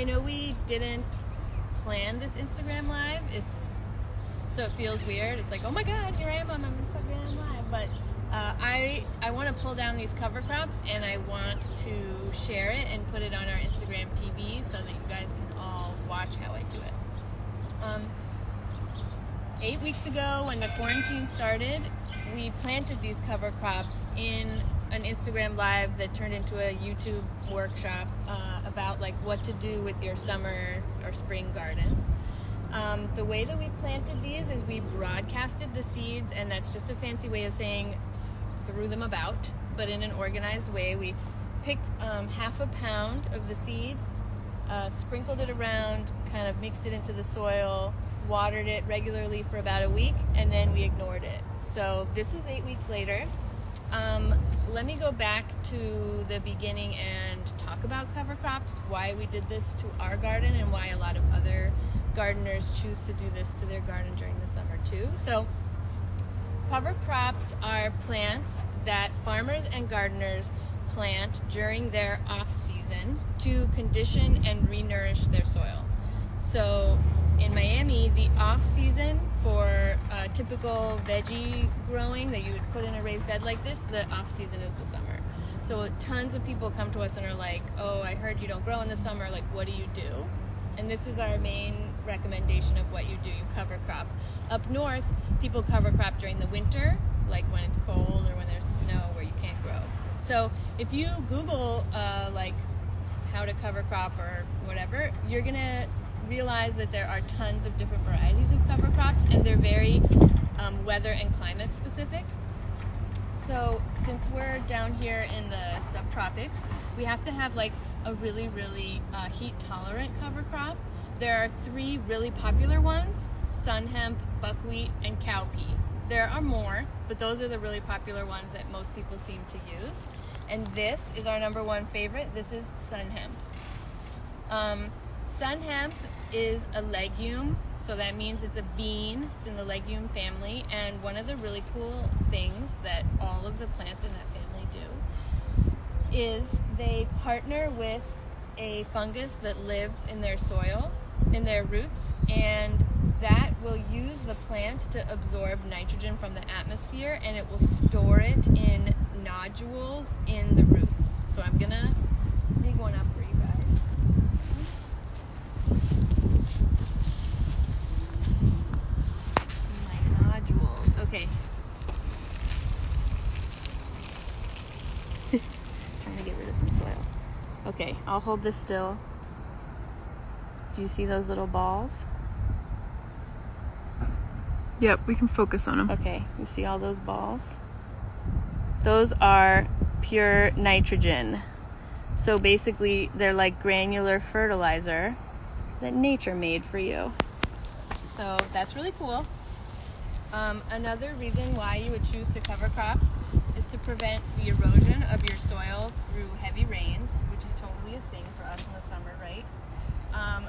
I know we didn't plan this Instagram live. So it feels weird. It's like, oh my God, here I am on Instagram live. But I want to pull down these cover crops, and I want to share it and put it on our Instagram TV so that you guys can all watch how I do it. 8 weeks ago, when the quarantine started, we planted these cover crops in an Instagram live that turned into a YouTube workshop about like what to do with your summer or spring garden. The way that we planted these is we broadcasted the seeds, and that's just a fancy way of saying threw them about, but in an organized way. We picked half a pound of the seed, sprinkled it around, kind of mixed it into the soil, watered it regularly for about a week, and then we ignored it. So this is 8 weeks later. Let me go back to the beginning and talk about cover crops, why we did this to our garden, and why a lot of other gardeners choose to do this to their garden during the summer too. So cover crops are plants that farmers and gardeners plant during their off season to condition and re-nourish their soil. So in Miami, the off season for typical veggie growing that you would put in a raised bed like this, the off season is the summer. So tons of people come to us and are like, oh, I heard you don't grow in the summer, like what do you do? And this is our main recommendation of what you do. You cover crop. Up north, people cover crop during the winter, like when it's cold or when there's snow where you can't grow. So if you Google like how to cover crop or whatever, you're gonna realize that there are tons of different varieties of cover crops, and they're very weather and climate specific. So since we're down here in the subtropics, we have to have like a really, really heat tolerant cover crop. There are 3 really popular ones: Sunn Hemp, buckwheat, and cowpea. There are more, but those are the really popular ones that most people seem to use. And this is our #1 favorite. This is Sunn Hemp. Sunn Hemp is a legume, so that means it's a bean. It's in the legume family, and one of the really cool things that all of the plants in that family do is they partner with a fungus that lives in their soil, in their roots, and that will use the plant to absorb nitrogen from the atmosphere, and it will store it in nodules in the roots. So I'm gonna dig one up for you guys. My nodules. Okay. Trying to get rid of some soil. Okay, I'll hold this still. Do you see those little balls? Yep, we can focus on them. Okay, you see all those balls? Those are pure nitrogen. So basically, they're like granular fertilizer that nature made for you. So that's really cool. Another reason why you would choose to cover crop is to prevent the erosion of your soil through heavy rains, which is totally a thing for us in the summer, right?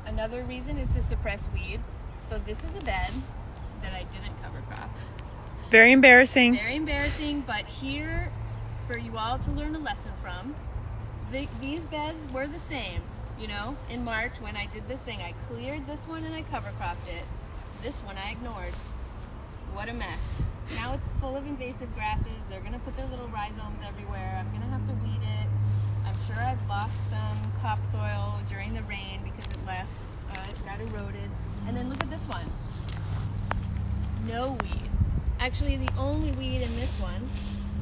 Another reason is to suppress weeds. So this is a bed that I didn't cover crop. Very embarrassing. Very embarrassing, but here, for you all to learn a lesson from, these beds were the same. You know, in March when I did this thing, I cleared this one and I cover cropped it. This one I ignored. What a mess. Now it's full of invasive grasses. They're gonna put their little rhizomes everywhere. I'm gonna have to weed it. I'm sure I've lost some topsoil during the rain because it left. It got eroded. And then look at this one. No weeds. Actually, the only weed in this one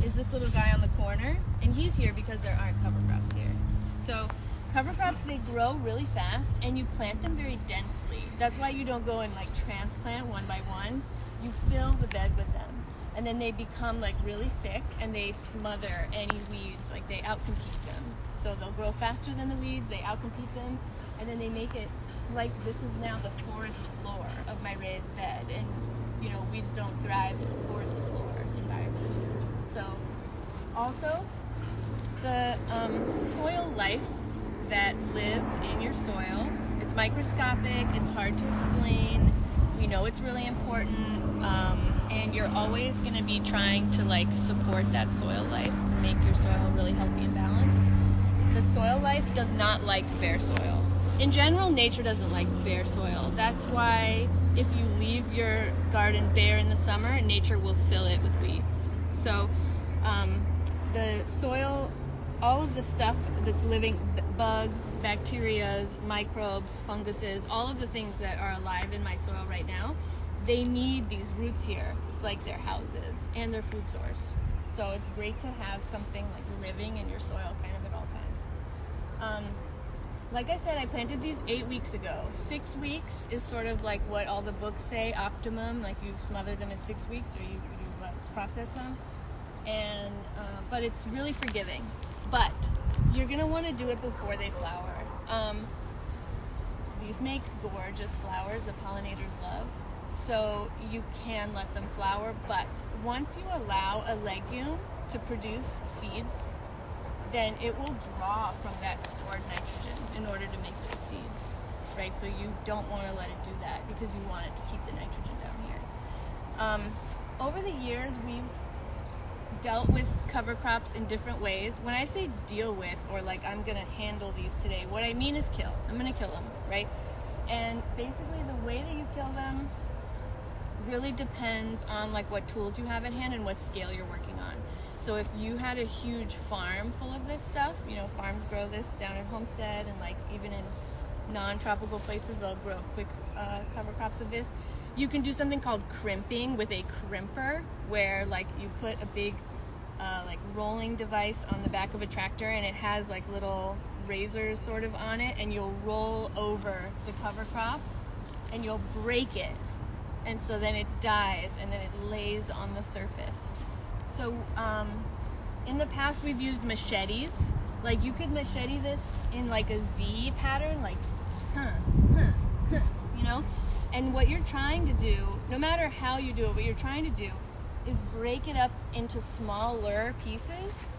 is this little guy on the corner, and he's here because there aren't cover crops here. So cover crops, they grow really fast, and you plant them very densely. That's why you don't go and like transplant one by one. You fill the bed with them, and then they become like really thick, and they smother any weeds. Like they outcompete them. So they'll grow faster than the weeds, they outcompete them, and then they make it like this is now the forest floor of my raised bed. And you know, weeds don't thrive in a forest floor environment. So also the soil life that lives in your soil, it's microscopic, it's hard to explain. We know it's really important, and you're always going to be trying to like support that soil life to make your soil really healthy and balanced. The soil life does not like bare soil. in general, nature doesn't like bare soil. That's why if you leave your garden bare in the summer, nature will fill it with weeds. So the soil, all of the stuff that's living, bugs, bacterias, microbes, funguses, all of the things that are alive in my soil right now, they need these roots here. It's like their houses and their food source. So it's great to have something like living in your soil kind of at all times. Like I said, I planted these 8 weeks ago. 6 weeks is sort of like what all the books say, optimum, like you smother them in 6 weeks or you process them. And but it's really forgiving. But you're gonna want to do it before they flower. These make gorgeous flowers the pollinators love. So you can let them flower, but once you allow a legume to produce seeds, then it will draw from that stored nitrogen in order to make those seeds, right? So you don't want to let it do that because you want it to keep the nitrogen down here. Over the years, we've dealt with cover crops in different ways. When I say deal with, or like I'm gonna handle these today, what I mean is kill. I'm gonna kill them, right? And basically the way that you kill them really depends on like what tools you have at hand and what scale you're working on. So if you had a huge farm full of this stuff, you know, farms grow this down in Homestead and like even in non-tropical places, they'll grow quick cover crops of this. You can do something called crimping with a crimper, where like you put a big like rolling device on the back of a tractor and it has like little razors sort of on it, and you'll roll over the cover crop and you'll break it, and so then it dies and then it lays on the surface. So in the past we've used machetes. Like you could machete this in like a Z pattern, like you know? And what you're trying to do, no matter how you do it, what you're trying to do is break it up into smaller pieces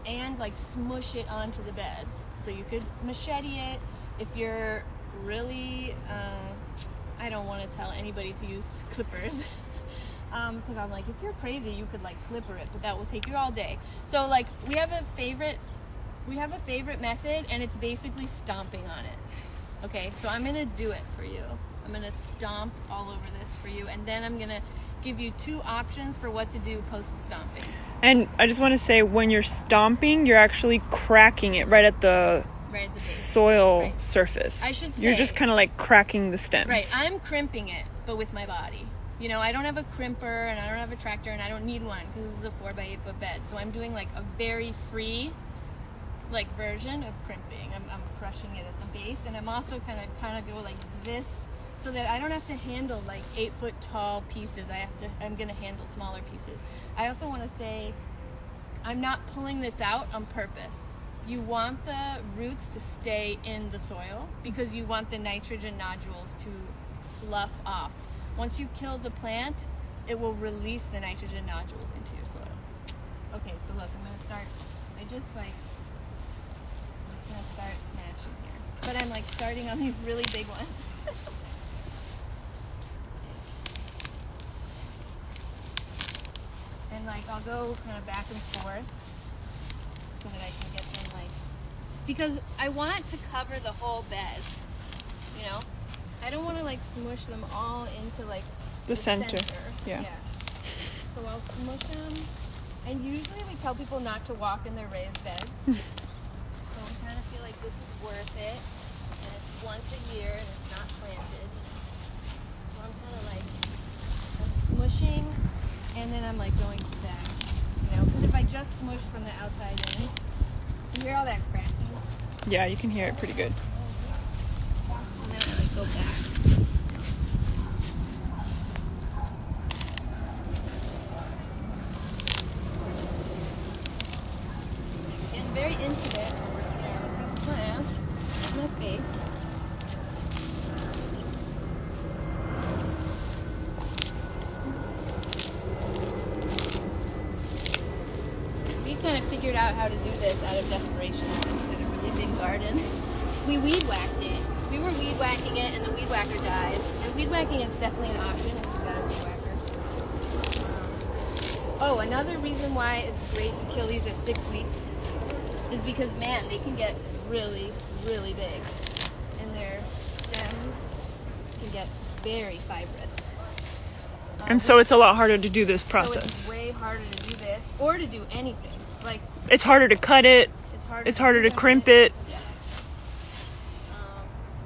and like smush it onto the bed. So you could machete it if you're really, I don't want to tell anybody to use clippers. Because I'm like, if you're crazy, you could like clipper it, but that will take you all day. So like we have a favorite method, and it's basically stomping on it. Okay, so I'm gonna do it for you. I'm gonna stomp all over this for you, and then I'm gonna give you 2 options for what to do post stomping. And I just want to say, when you're stomping, you're actually cracking it right at the soil surface. I should say, you're just kind of like cracking the stems. Right, I'm crimping it, but with my body. You know, I don't have a crimper, and I don't have a tractor, and I don't need one because this is a 4x8 foot bed. So I'm doing like a very free, like version of crimping. I'm crushing it at the base, and I'm also kind of go like this, so that I don't have to handle like 8 foot tall pieces. I'm gonna handle smaller pieces. I also want to say, I'm not pulling this out on purpose. You want the roots to stay in the soil because you want the nitrogen nodules to slough off. Once you kill the plant, it will release the nitrogen nodules into your soil. Okay, so look, I'm gonna start. I'm just gonna start smashing here. But I'm like starting on these really big ones. And like I'll go kind of back and forth so that I can get them like, because I want it to cover the whole bed, you know? I don't want to like smush them all into like the center. Yeah. So I'll smush them, and usually we tell people not to walk in their raised beds. So I kind of feel like this is worth it, and it's once a year and it's not planted. So I'm kind of like, I'm smushing, and then I'm like going back, you know, because if I just smush from the outside in, you hear all that cracking? Yeah, you can hear it pretty good. And then I like go back. Getting very intimate with these plants. There's my face. We kind of figured out how to do this out of desperation. We had a really big garden. We weed whacked it. We were weed whacking it, and the weed whacker died. And weed whacking is definitely an option if you've got a weed whacker. Oh, another reason why it's great to kill these at 6 weeks is because, man, they can get really, really big. And get very fibrous. And so it's a lot harder to do this process. So it's way harder to do this, or to do anything. Like, it's harder to cut it. It's harder to crimp it. Yeah.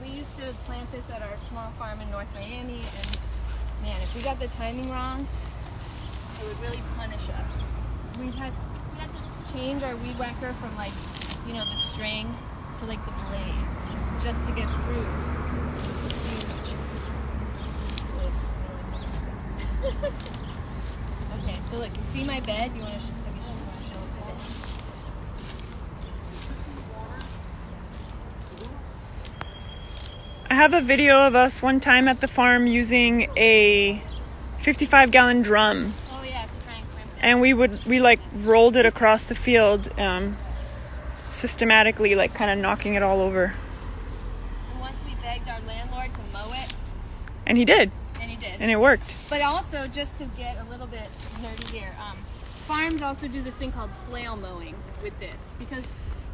We used to plant this at our small farm in North Miami, and man, if we got the timing wrong, it would really punish us. We had to change our weed whacker from, like, you know, the string to, like, the blades, just to get through this huge. Okay, so look, you see my bed? You want to show the bed? I have a video of us one time at the farm using a 55-gallon drum. Oh yeah, to try and crimp it. And we like rolled it across the field systematically, like kind of knocking it all over. And once we begged our landlord to mow it. And he did. And he did. And it worked. But also, just to get a little bit nerdy here, farms also do this thing called flail mowing with this. Because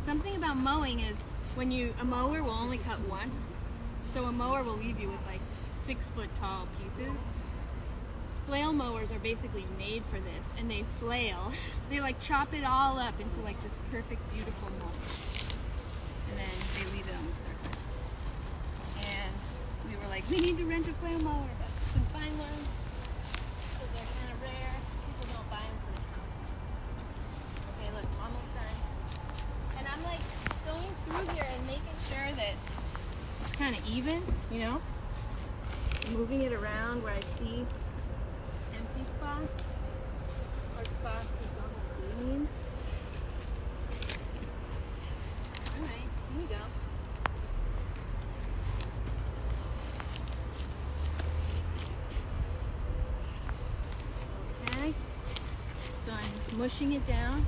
something about mowing is when a mower will only cut once. So a mower will leave you with like 6-foot tall pieces. Flail mowers are basically made for this, and they flail. They like chop it all up into like this perfect, beautiful mulch. And then they leave it on the surface. And we were like, we need to rent a flail mower, but we couldn't find one. Because they're kind of rare. People don't buy them for the house. Okay, look, almost done. And I'm like going through here and making sure that it's kind of even, you know? Moving it around where I see empty spots or spots that's almost green. Alright, here you go. Okay, so I'm mushing it down.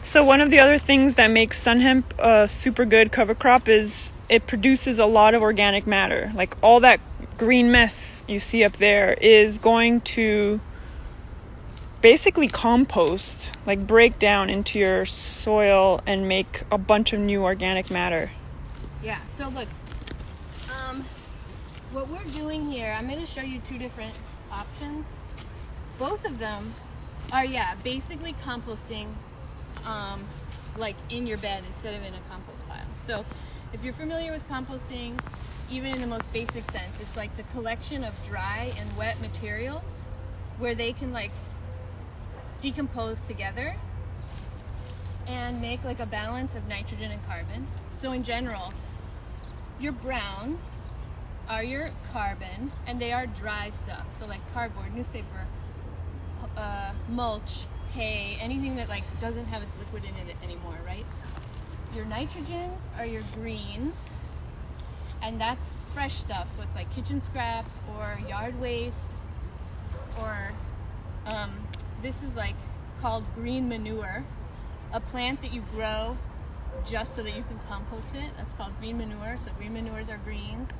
So one of the other things that makes Sunn Hemp a super good cover crop is it produces a lot of organic matter. Like all that green mess you see up there is going to basically compost, like break down into your soil and make a bunch of new organic matter. Yeah, so look, what we're doing here, I'm going to show you two different options. Both of them are, basically composting like in your bed instead of in a compost pile. So if you're familiar with composting, even in the most basic sense, it's like the collection of dry and wet materials where they can like decompose together and make like a balance of nitrogen and carbon. So in general, your browns are your carbon, and they are dry stuff. So like cardboard, newspaper, mulch, hay, anything that like doesn't have its liquid in it anymore, right? Your nitrogens are your greens, and that's fresh stuff. So it's like kitchen scraps or yard waste, or this is like called green manure, a plant that you grow just so that you can compost it. That's called green manure. So green manures are greens,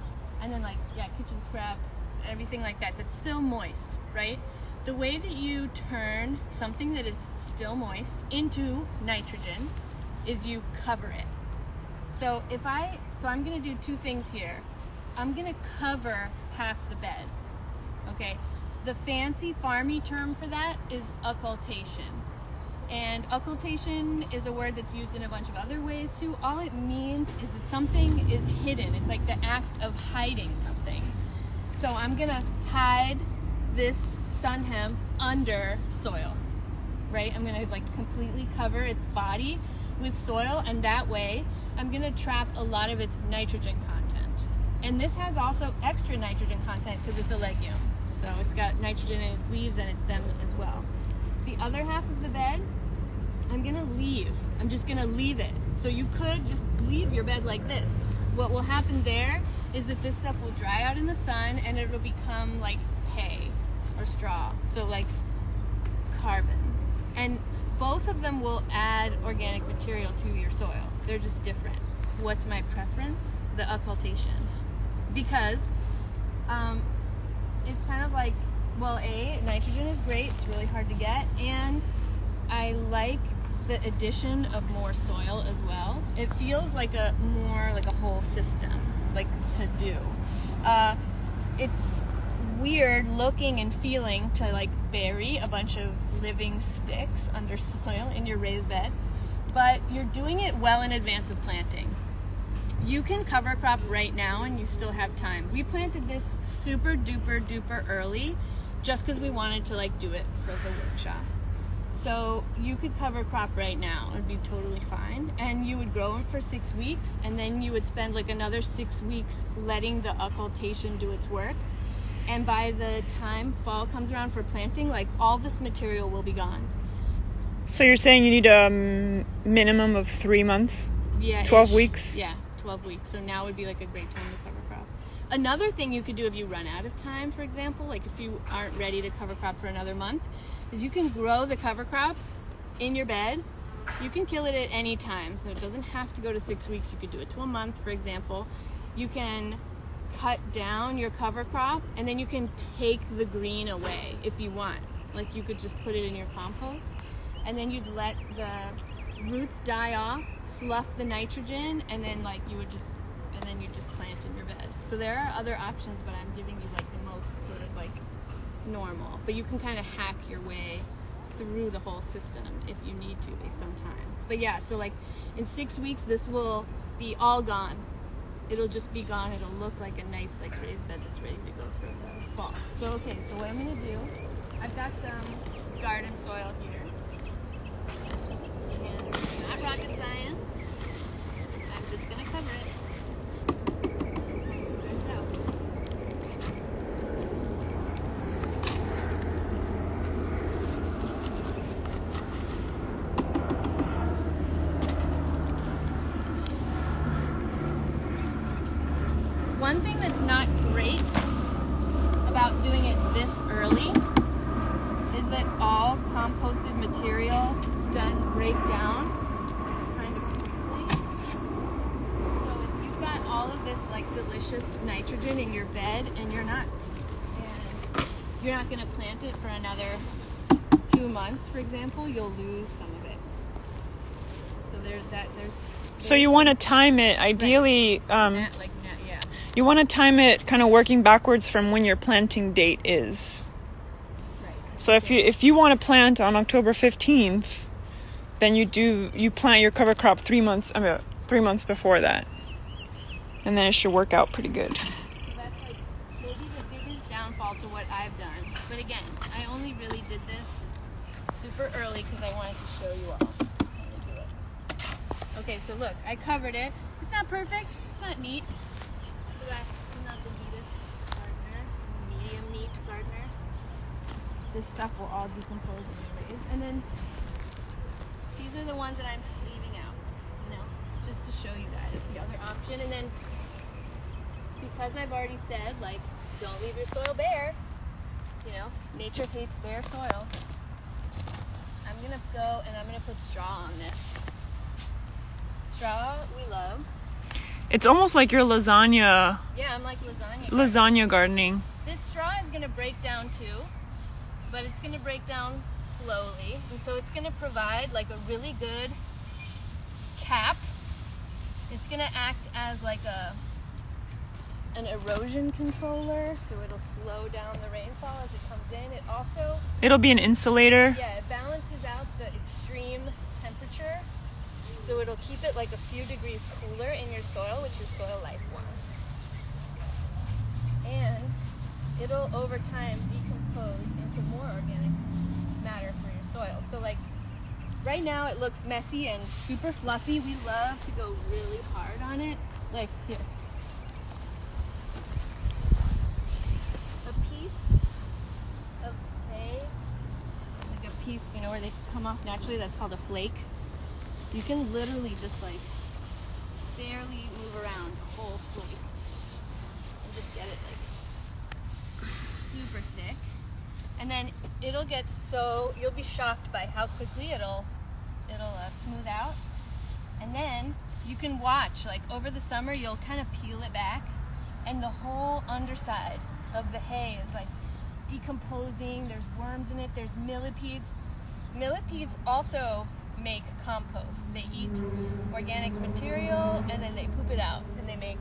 and then like kitchen scraps, everything like that that's still moist, right? The way that you turn something that is still moist into nitrogen is you cover it. So I'm gonna do two things here. I'm gonna cover half the bed, okay? The fancy farmy term for that is occultation. And occultation is a word that's used in a bunch of other ways too. All it means is that something is hidden. It's like the act of hiding something. So I'm gonna hide this Sunn Hemp under soil, right? I'm gonna like completely cover its body with soil, and that way I'm gonna trap a lot of its nitrogen content. And this has also extra nitrogen content because it's a legume. So it's got nitrogen in its leaves and its stem as well. The other half of the bed, I'm gonna leave. I'm just gonna leave it. So you could just leave your bed like this. What will happen there is that this stuff will dry out in the sun and it will become like hay or straw. So like carbon. And both of them will add organic material to your soil. They're just different. What's my preference? The occultation. Because it's kind of like, well, nitrogen is great, it's really hard to get, and I like the addition of more soil as well. It feels like more like a whole system, like to do. it's weird looking and feeling to like bury a bunch of living sticks under soil in your raised bed, but you're doing it well in advance of planting. You can cover crop right now and you still have time. We planted this super duper early just because we wanted to like do it for the workshop. So you could cover crop right now. It would be totally fine. And you would grow them for 6 weeks, and then you would spend like another 6 weeks letting the occultation do its work. And by the time fall comes around for planting, like all this material will be gone. So you're saying you need a minimum of 3 months? Yeah. 12 weeks? Yeah, 12 weeks. So now would be like a great time to cover crop. Another thing you could do if you run out of time, for example, like if you aren't ready to cover crop for another month, is you can grow the cover crop in your bed. You can kill it at any time, so it doesn't have to go to 6 weeks. You could do it to a month, for example. You can cut down your cover crop, and then you can take the green away if you want. Like you could just put it in your compost, and then you'd let the roots die off, slough the nitrogen, and then like you just plant in your bed. So there are other options, but I'm giving you like the most sort of like normal, but you can kind of hack your way through the whole system if you need to based on time. But yeah, so like in 6 weeks this will be all gone. It'll just be gone. It'll look like a nice like raised bed that's ready to go for the fall. So okay, so what I'm gonna do, I've got some garden soil here, and it's not rocket science. I'm just gonna cover it. Spread it out. One thing that's not great about doing it this early is that all composted material does break down kind of quickly. So if you've got all of this like delicious nitrogen in your bed and you're not going to plant it for another 2 months, for example, you'll lose some of it. So there's So you want to time it, ideally, yeah. you want to time it kind of working backwards from when your planting date is. Right. So if you want to plant on October 15th, then you plant your cover crop 3 months before that. And then it should work out pretty good. So that's like maybe the biggest downfall to what I've done. But again, I only really did this super early because I wanted to show you all how to do it. Okay, so look, I covered it. It's not perfect. It's not neat. I'm not the neatest gardener, medium neat gardener. This stuff will all decompose anyways. And then these are the ones that I'm leaving out, just to show you guys the other option. And then because I've already said, like, don't leave your soil bare, nature hates bare soil, I'm gonna go and I'm gonna put straw on this. Straw we love. It's almost like your lasagna. Yeah, I'm like lasagna. Lasagna gardening. This straw is going to break down too, but it's going to break down slowly. And so it's going to provide like a really good cap. It's going to act as like an erosion controller, so it'll slow down the rainfall as it comes in. It'll be an insulator. Yeah, it balances out the extreme temperature. So it'll keep it like a few degrees cooler in your soil, which your soil life wants. And it'll over time decompose into more organic matter for your soil. So like right now it looks messy and super fluffy. We love to go really hard on it. Like here. A piece of hay, like a piece, where they come off naturally, that's called a flake. You can literally just like barely move around the whole flake and just get it like super thick. And then it'll get you'll be shocked by how quickly it'll smooth out. And then you can watch, like over the summer, you'll kind of peel it back and the whole underside of the hay is like decomposing. There's worms in it, there's millipedes. Millipedes also make compost. They eat organic material and then they poop it out and they make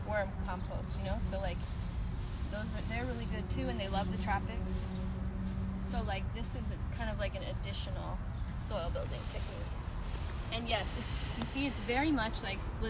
worm compost, so like they're really good too, and they love the tropics. So like this is kind of like an additional soil building technique. And yes, you see it's very much like Liz